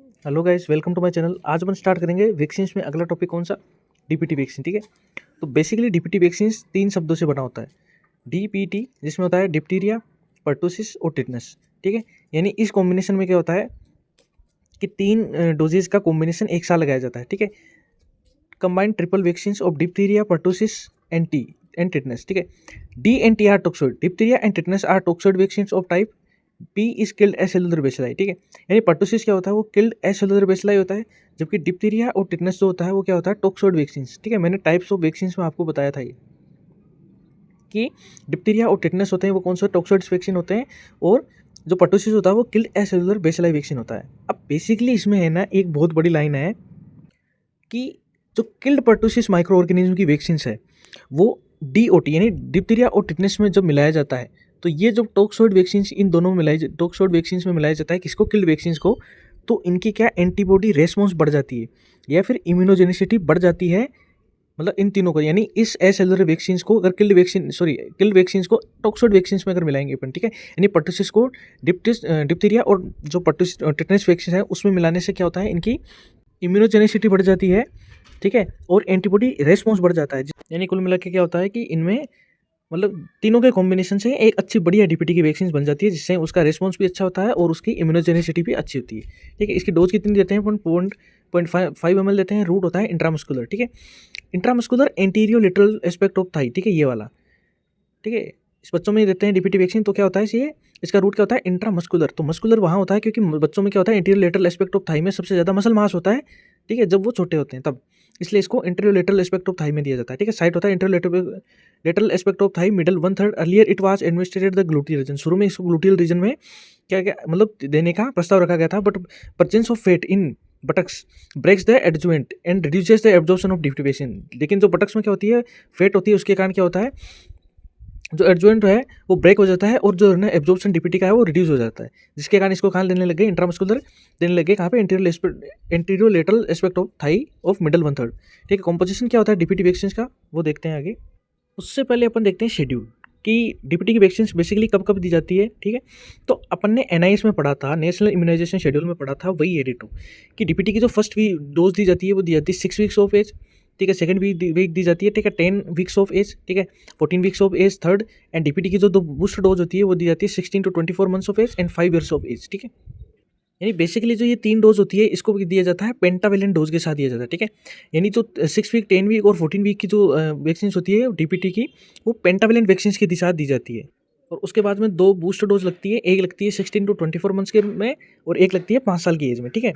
Hello guys, welcome to my channel. आज अपन start करेंगे वैक्सीन में अगला टॉपिक कौन सा, डीपीटी वैक्सीन। ठीक है, तो बेसिकली डीपीटी वैक्सीन 3 शब्दों से बना होता है। डीपीटी जिसमें होता है डिप्टीरिया, पर्टुसिस और टिटनस। ठीक है, यानी इस कॉम्बिनेशन में क्या होता है कि 3 डोजेज का कॉम्बिनेशन एक साथ लगाया जाता है। ठीक है, combined triple vaccine of diphtheria, pertussis and tetanus. ठीक है, D and T are toxoid, diphtheria and tetanus are toxoid vaccine of type P is killed as cellular bacilli. ठीक है, यानी पर्टुसिस क्या होता है, वो किल्ड एज सेलुलर बेसिलाई होता है, जबकि डिप्टीरिया और टिटनस जो होता है वो क्या होता है, टॉक्सोइड वैक्सीन। ठीक है, मैंने टाइप्स ऑफ वैक्सीन में आपको बताया था ये कि डिप्टीरिया और टिटनस होते हैं वो कौन से टॉक्सोइड वैक्सीन होते हैं, और जो पर्टुसिस होता है वो killed as cellular bacilli vaccine होता है। अब बेसिकली इसमें है ना एक बहुत बड़ी लाइन है कि जो किल्ड पर्टुसिस माइक्रो ऑर्गेनिज्म की वैक्सीन है वो डीओटी यानी डिप्टीरिया और टिटनेस में जब मिलाया जाता है तो ये जो टॉक्सोइड वैक्सीन इन दोनों में टॉक्सोइड वैक्सीन में मिलाया जाता है किसको, किल्ड वैक्सीन को, तो इनकी क्या एंटीबॉडी रेस्पॉन्स बढ़ जाती है या फिर इम्यूनोजेनिसिटी बढ़ जाती है। मतलब इन तीनों को, यानी इस एसेलुलर वैक्सीन को अगर किल्ड वैक्सीन को टॉक्सोइड वैक्सीन में अगर मिलाएंगे अपन, ठीक है, यानी पर्टुसिस को डिप्टीरिया और जो टिटनेस वैक्सीन है उसमें मिलाने से क्या होता है, इनकी इम्यूनोजेनिसिटी बढ़ जाती है। ठीक है, और एंटीबॉडी रेस्पॉन्स बढ़ जाता है। यानी कुल मिला के क्या होता है कि इनमें मतलब तीनों के कॉम्बिनेशन से एक अच्छी बढ़िया डीपीटी की वैक्सीन बन जाती है, जिससे उसका रेस्पॉन्स भी अच्छा होता है और उसकी इम्यूनोजेनिसिटी भी अच्छी होती है। ठीक है, इसकी डोज कितनी देते हैं, 0.5 ml देते हैं। रूट होता है इंट्रामस्कुलर। ठीक है, intramuscular anterolateral aspect of thigh. ठीक है, ये वाला। ठीक है, इस बच्चों में देते हैं डीपीटी वैक्सीन, तो क्या होता है ये, इसका रूट क्या होता है, इंट्रामस्कुलर। तो मस्कुलर वहाँ होता है क्योंकि बच्चों में क्या होता है, interior lateral aspect of Thai में सबसे ज़्यादा मसल मास होता है। ठीक है, जब वो छोटे होते हैं तब, इसलिए इसको interior lateral aspect of Thai में दिया जाता है। ठीक है, साइट होता है interior lateral aspect of Thai, middle 1/3। Earlier it was administrated the gluteal region. शुरू में इसको ग्लूटियल रीजन में क्या क्या मतलब देने का प्रस्ताव रखा गया था, but presence of fat in buttocks breaks the adjuvant and reduces the absorption of DPT vaccine. लेकिन जो बटक्स में क्या होती है, फैट होती है, उसके कारण क्या होता है, जो एडजुवेंट है वो ब्रेक हो जाता है और जो है एब्जॉर्प्शन डीपीटी का है वो रिड्यूस हो जाता है, जिसके कारण इसको कहाँ देने लगे, इंट्रामस्कुलर देने लगे, कहाँ पे, anterior lateral aspect of Thai of middle 1/3। ठीक है, कॉम्पोजिशन क्या होता है डीपीटी वैक्सीन का वो देखते हैं आगे। उससे पहले अपन देखते हैं शेड्यूल कि डीपीटी की वैक्सीन बेसिकली कब कब दी जाती है। ठीक है, तो अपन ने एनआईएस में पढ़ा था, नेशनल इम्यूनाइजेशन शेड्यूल में पढ़ा था, वही एडिट हो कि डीपीटी की जो फर्स्ट डोज दी जाती है वो दी जाती है 6 वीक्स ऑफ एज। ठीक है, सेकंड वीक दी जाती है, ठीक है, 10 वीक्स ऑफ एज। ठीक है, 14 weeks of age third. And DPT की जो दो बूस्टर डोज होती है वो दी जाती है 16 to 24 months of age and 5 years of age. ठीक है, यानी बेसिकली जो ये 3 डोज होती है इसको दिया जाता है पेंटावेलेंट डोज के साथ दिया जाता है। ठीक है, यानी जो 6 वीक, 10 वीक और 14 वीक की जो वैक्सीन होती है डीपीटी की, वो पेंटावेलेंट वैक्सीन के साथ दी जाती है। और उसके बाद में 2 बूस्टर डोज लगती है, एक लगती है 16 to 24 मंथ्स के में और एक लगती है 5 साल की एज में। ठीक है,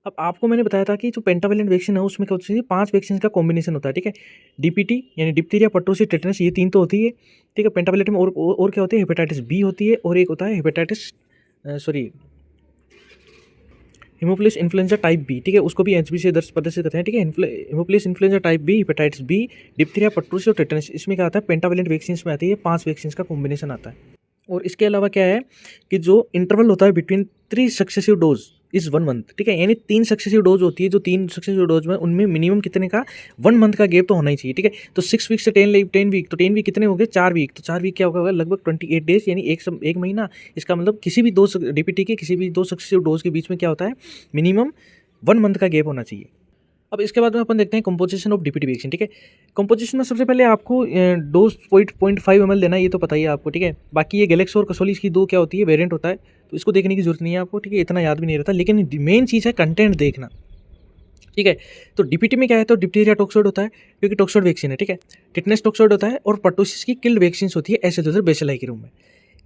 अब आपको मैंने बताया था कि जो पेंटावेलेंट वैक्सीन है उसमें क्या होती है, 5 वैक्सीन का कॉम्बिनेशन होता है। ठीक है, डीपीटी यानी डिप्थीरिया, पर्टुसिस, टेटनस, ये 3 तो होती है। ठीक है, पेंटावेलेंट में और क्या होती है, हेपेटाइटिस बी होती है और एक होता है हेपेटाइटिस हिमोप्लिस इन्फ्लुएंजा टाइप बी। ठीक है, उसको भी एचबी से प्रदर्शित करते हैं। ठीक है, haemophilus influenza type B, hepatitis B, diphtheria, pertussis और टेटनस, इसमें क्या आता है, पेंटावेलेंट वैक्सीन में आती है, 5 वैक्सीन का कॉम्बिनेशन आता है। और इसके अलावा क्या है कि जो इंटरवल होता है between 3 successive dose is 1 month. ठीक है, यानी 3 सक्सेसिव डोज होती है, जो 3 सक्सेसिव डोज में उनमें मिनिमम कितने का 1 मंथ का गैप तो होना ही चाहिए। ठीक है, तो 6 वीक से 10 वीक, तो 10 वीक कितने हो गए, 4 वीक, तो 4 वीक क्या होगा, लगभग 28 डेज, यानी एक महीना। इसका मतलब किसी भी डीपीटी के किसी भी 2 सक्सेसिव डोज के बीच में क्या होता है, मिनिमम 1 मंथ का गैप होना चाहिए। अब इसके बाद में अपन देखते हैं कंपोजिशन ऑफ डीपीटी वैक्सीन। ठीक है, कंपोजिशन में सबसे पहले आपको डोज 0.5 ml देना है, ये तो पता ही है आपको। ठीक है, बाकी ये गैलेक्सी और कसोली इसकी 2 क्या होती है, वेरिएंट होता है, तो इसको देखने की जरूरत नहीं है आपको। ठीक है, इतना याद भी नहीं रहता, लेकिन मेन चीज़ है कंटेंट देखना। ठीक है, तो डीपीटी में क्या है, तो डिप्थीरिया टॉक्सोइड होता है क्योंकि टॉक्सोइड वैक्सीन है। ठीक है, टिटनेस टॉक्सोइड होता है और पर्टुसिस की किल्ड वैक्सीन होती है एसिडोजर बेसिलाई के रूम में।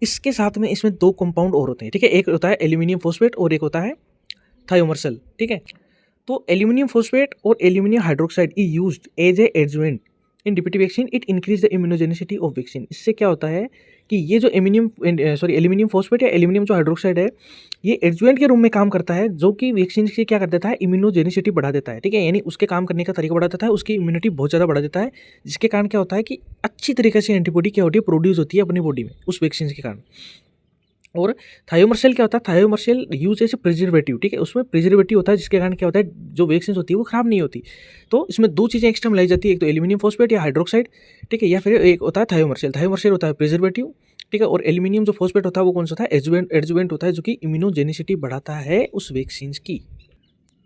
इसके साथ में इसमें 2 कंपाउंड और होते हैं। ठीक है, एक होता है एल्यूमिनियम फॉस्फेट और एक होता है थायोमर्सल। ठीक है, तो एल्यूमिनियम फॉस्फेट और aluminium hydroxide is used as a adjuvant in DPT vaccine, it increase the immunogenicity of vaccine. इससे क्या होता है कि ये जो एल्यूमिनियम फॉस्फेट या एल्यूमिनियम जो हाइड्रोक्साइड है, ये एडजुवेंट के रूप में काम करता है, जो कि वैक्सीन से क्या कर देता है, इम्यूनोजेनिसिटी बढ़ा देता है। ठीक है, यानी उसके काम करने का तरीका बढ़ा देता है, उसकी इम्यूनिटी बहुत ज़्यादा बढ़ा देता है, जिसके कारण क्या होता है कि अच्छी तरीके से एंटीबॉडी क्या होती है, प्रोड्यूस होती है अपनी बॉडी में उस वैक्सीन के कारण। और थायोमर्सिल क्या होता है, थायोमर्सिल यूज एज ए प्रिजर्वेटिव, ठीक है, उसमें प्रिजर्वेटिव होता है जिसके कारण क्या होता है, जो वैक्सीन होती है वो खराब नहीं होती। तो इसमें दो चीज़ें एक्स्ट्रा मिलाई जाती है, एक तो एल्यूमिनियम फॉस्फेट या हाइड्रोक्साइड, ठीक है, या फिर एक होता है थायोमर्सिल। थायोमर्सिल होता है प्रिजर्वेटिव, ठीक है, और एल्यूमिनियम जो फॉस्फेट होता है वो कौन सा होता है, एडजुवेंट होता है, जो कि इम्यूनोजेनिसिटी बढ़ाता है उस वैक्सीन की,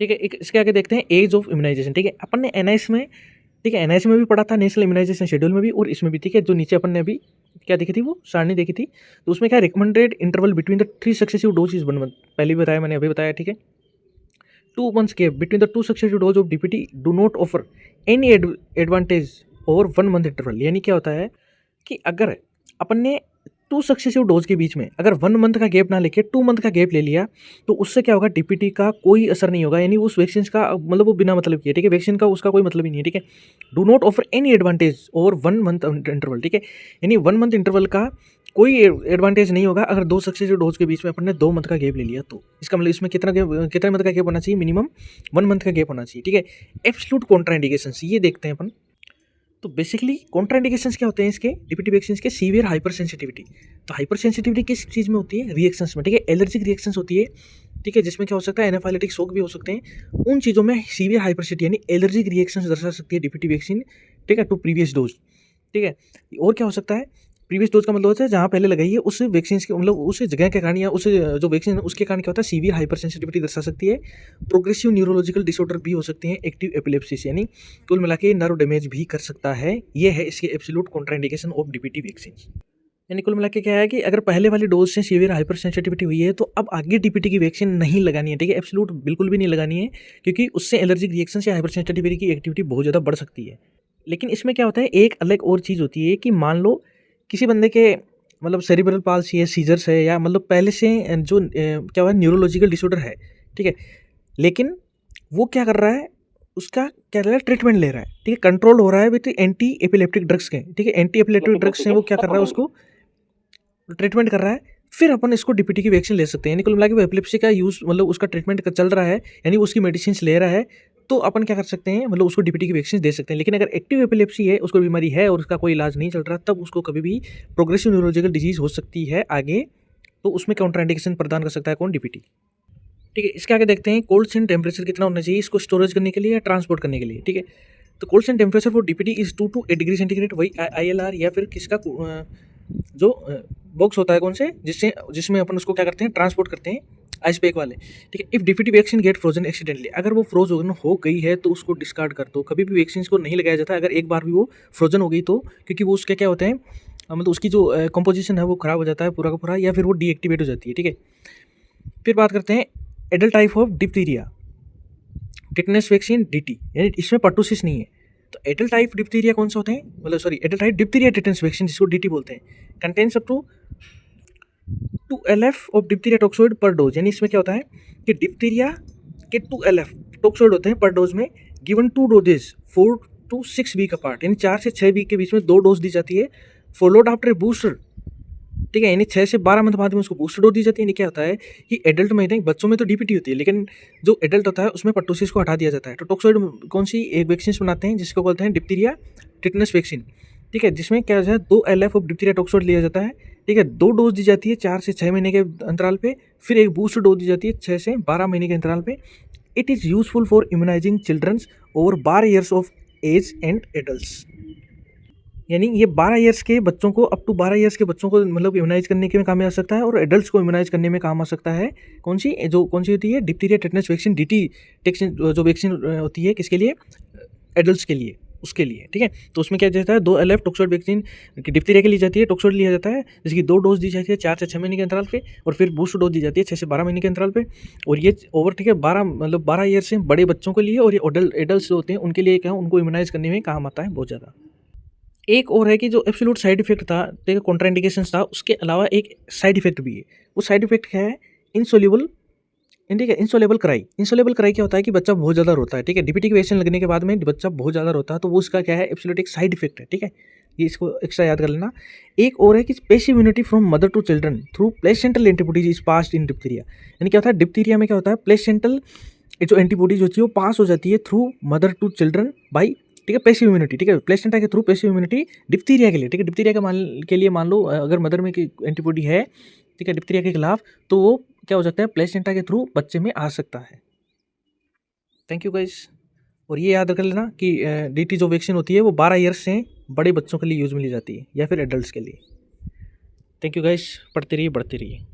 ठीक है। एक इसके आगे देखते हैं एज ऑफ इम्यूनाइजेशन, ठीक है, अपन ने एनआईएस में, ठीक है, एनआईएस में भी पढ़ा था, नेशनल इम्यूनाइजेशन शेड्यूल में भी, और इसमें भी, ठीक है। जो नीचे अपन ने अभी क्या देखी थी, वो सारणी देखी थी, तो उसमें क्या recommended interval between the 3 successive dose is 1 month, पहले भी बताया मैंने, अभी बताया, ठीक है। 2 months gap between the 2 successive dose of DPT do not offer any advantage over 1 month interval। यानी क्या होता है कि अगर अपन ने 2 सक्सेसिव डोज के बीच में अगर 1 मंथ का गैप ना लेके 2 मंथ का गैप ले लिया, तो उससे क्या होगा, डीपीटी का कोई असर नहीं होगा, यानी उस वैक्सीन का मतलब वो बिना मतलब की है, ठीक है, वैक्सीन का उसका कोई मतलब ही नहीं है, ठीक है। Do not offer any advantage over 1 month interval, ठीक है, यानी 1 मंथ इंटरवल का कोई एडवांटेज नहीं होगा अगर 2 सक्सेसिव डोज के बीच में अपन ने 2 मंथ का गैप ले लिया, तो इसका मतलब इसमें कितना मंथ का गैप होना चाहिए, मिनिमम 1 मंथ का गैप होना चाहिए, ठीक है। एब्सोल्यूट कॉन्ट्राइंडिकेशंस ये देखते हैं अपन। तो बेसिकली कॉन्ट्राइंडिकेशंस क्या होते हैं इसके डीपीटी वैक्सीन के, सीवियर हाइपर सेंसिटिविटी। तो हाइपर सेंसिटिविटी किस चीज़ में होती है, रिएक्शंस में, ठीक है, एलर्जिक रिएक्शंस होती है, ठीक है, जिसमें क्या हो सकता है, एनाफाइलेटिक शॉक भी हो सकते हैं, उन चीज़ों में सीवियर हाइपरसिटी यानी एलर्जिक रिएक्शंस दर्शा सकती है डीपीटी वैक्सीन, ठीक है, टू प्रीवियस डोज, ठीक है। और क्या हो सकता है, प्रीवियस डोज का मतलब होता है जहाँ पहले लगाई है उस वैक्सीन के, मतलब उस जगह के कारण या उस जो वैक्सीन है उसके कारण क्या होता है, सीवियर हाइपर सेंसिटिविटी दर्शा सकती है। प्रोग्रेसिव न्यूरोलॉजिकल डिसऑर्डर भी हो सकते हैं, एक्टिव एपिलेप्सिस यानी कुल मिला के नर्व डैमेज भी कर सकता है। ये है इसके absolute contraindication of DPT vaccine. यानी कुल मिला के क्या है कि अगर पहले वाली डोज से सीवियर हाइपर सेंसिटिविटी हुई है तो अब आगे डीपीटी की वैक्सीन नहीं लगानी है, ठीक है, एब्सोल्यूट बिल्कुल भी नहीं लगानी है, क्योंकि उससे एलर्जिक रिएक्शन या हाइपर सेंसिटिविटी की एक्टिविटी बहुत ज़्यादा बढ़ सकती है। लेकिन इसमें क्या होता है, एक अलग और चीज़ होती है कि मान लो किसी बंदे के मतलब सेरिब्रल पाल्सी है, सीजर्स है, या मतलब पहले से जो क्या हुआ न्यूरोलॉजिकल डिसऑर्डर है, ठीक है, लेकिन वो क्या कर रहा है, उसका क्या रहा है, ट्रीटमेंट ले रहा है, ठीक है, कंट्रोल हो रहा है विथ एंटी एपिलेप्टिक ड्रग्स के, ठीक है, एंटी एपिलेप्टिक ड्रग्स से वो क्या कर रहा है, उसको ट्रीटमेंट कर रहा है, फिर अपन इसको डीपीटी की वैक्सीन ले सकते हैं। यानी कुल मिला के वो एपिलेप्सी का यूज़ मतलब उसका ट्रीटमेंट चल रहा है, यानी उसकी मेडिसिन ले रहा है, तो अपन क्या कर सकते हैं, मतलब उसको डीपीटी की वैक्सीन दे सकते हैं। लेकिन अगर एक्टिव एपिलेप्सी है, उसको बीमारी है और उसका कोई इलाज नहीं चल रहा, तब उसको कभी भी प्रोग्रेसिव न्यूरोलॉजिकल डिजीज हो सकती है आगे, तो उसमें काउंटरइंडिकेशन प्रदान कर सकता है कौन, डीपीटी, ठीक है। इसके आगे देखते हैं कोल्ड चेन टेम्परेचर कितना होना चाहिए इसको स्टोरेज करने के लिए या ट्रांसपोर्ट करने के लिए, ठीक है। तो cold chain temperature for DPT is 2 to 8 degree centigrade, वही ILR या फिर किसका जो बॉक्स होता है कौन से, जिसमें अपन उसको क्या करते हैं, ट्रांसपोर्ट करते हैं, आइस पैक वाले, ठीक है। If DPT vaccine get frozen accidentally, अगर वो फ्रोजन हो गई है तो उसको डिस्कार्ड कर दो। कभी भी वैक्सीन को नहीं लगाया जाता अगर एक बार भी वो फ्रोजन हो गई तो, क्योंकि वो उसके क्या होते हैं, मतलब उसकी जो कंपोजिशन है वो खराब हो जाता है पूरा का पूरा, या फिर वो डीएक्टिवेट हो जाती है, ठीक है। फिर बात करते हैं adult type of diphtheria tetanus vaccine DT, यानी इसमें पर्टूसिस नहीं है। तो एडल्ट टाइप डिप्थीरिया कौन सा होते हैं, मतलब sorry adult type diphtheria tetanus vaccine जिसको DT बोलते हैं, contains up to 2 LF of diphtheria toxoid per dose. यानी इसमें क्या होता है कि डिप्थीरिया के 2 LF टॉक्सोइड होते हैं पर डोज में, given 2 doses 4 to 6 week apart, यानी 4 से 6 वीक के बीच में 2 डोज दी जाती है। फॉलोड आफ्टर बूस्टर, ठीक है, यानी 6 से 12 मंथ बाद में उसको बूस्टर डोज दी जाती है। यानी क्या होता है कि एडल्ट में नहीं, बच्चों में तो डीपीटी होती है, लेकिन जो एडल्ट होता है उसमें पर्टोसिस को हटा दिया जाता है। तो टॉक्सोइड कौन सी एक वैक्सीन बनाते हैं जिसको बोलते हैं डिप्थीरिया टिटनेस वैक्सीन, ठीक है, जिसमें क्या होता है 2 LF ऑफ डिप्थीरिया टॉक्सोइड लिया जाता है, ठीक है। 2 डोज दी जाती है 4 से 6 महीने के अंतराल पे, फिर एक बूस्टर डोज दी जाती है 6 से 12 महीने के अंतराल पे। It is useful for immunising childrens over 12 years of age and adults, यानी ये 12 ईयर्स के बच्चों को, अप टू 12 ईयर्स के बच्चों को मतलब इम्यूनाइज करने के में काम आ सकता है, और एडल्ट्स को इम्यूनाइज करने में काम आ सकता है। कौन सी होती है, डिप्थीरिया टेटनस वैक्सीन DT जो वैक्सीन होती है किसके लिए, एडल्ट्स के लिए, उसके लिए, ठीक है। तो उसमें क्या जाता है 2 LF टॉक्सोइड वैक्सीन डिप्थीरिया के लिए जाती है, टॉक्सोइड लिया जाता है, जिसकी 2 डोज दी जाती है 4 से 6 महीने के अंतराल पे, और फिर बूस्टर डोज दी जाती है 6 से 12 महीने के अंतराल पे। और ये ओवर, ठीक है, 12 ईयर से बड़े बच्चों के लिए, और ये एडल्ट्स जो होते हैं उनके लिए क्या, उनको इम्यूनाइज करने में काम आता है बहुत ज़्यादा। एक और है कि जो एब्सोल्यूट साइड इफेक्ट था, देखो कॉन्ट्राइंडिकेशंस था, उसके अलावा एक साइड इफेक्ट भी है। वो साइड इफेक्ट क्या है, इंसोल्यूबल, ठीक है, इंसोलेबल क्राई। इंसोलेबल क्राई क्या होता है कि बच्चा बहुत ज़्यादा रोता है, ठीक है, डीपीटी की वैक्सीन लगने के बाद में बच्चा बहुत ज़्यादा रोता है, तो वो उसका क्या है, एब्सोल्यूट एक साइड इफेक्ट है, ठीक है, ये इसको एक्स्ट्रा याद कर लेना। एक और है कि passive immunity from mother to children through placental antibodies is passed in diphtheria. यानी क्या होता है, डिप्थीरिया में क्या होता है, प्लेसेंटल जो एंटीबॉडीज होती है वो पास हो जाती है through mother to children by, ठीक है, पैसिव इम्यूनिटी, ठीक है, प्लेसेंटा के थ्रू पैसिव इम्यूनिटी डिप्थीरिया के लिए, ठीक है, डिप्थीरिया के लिए मान लो अगर मदर में की एंटीबॉडी है ठीक है, डिप्थीरिया के खिलाफ, तो वो क्या हो सकता है, प्लेसेंटा के थ्रू बच्चे में आ सकता है। Thank you guys. और ये याद रख लेना कि DT जो वैक्सीन होती है वो 12 ईयर्स से बड़े बच्चों के लिए यूज में ली जाती है या फिर एडल्ट के लिए। थैंक यू गाइस, पढ़ते रहिए बढ़ते रहिए।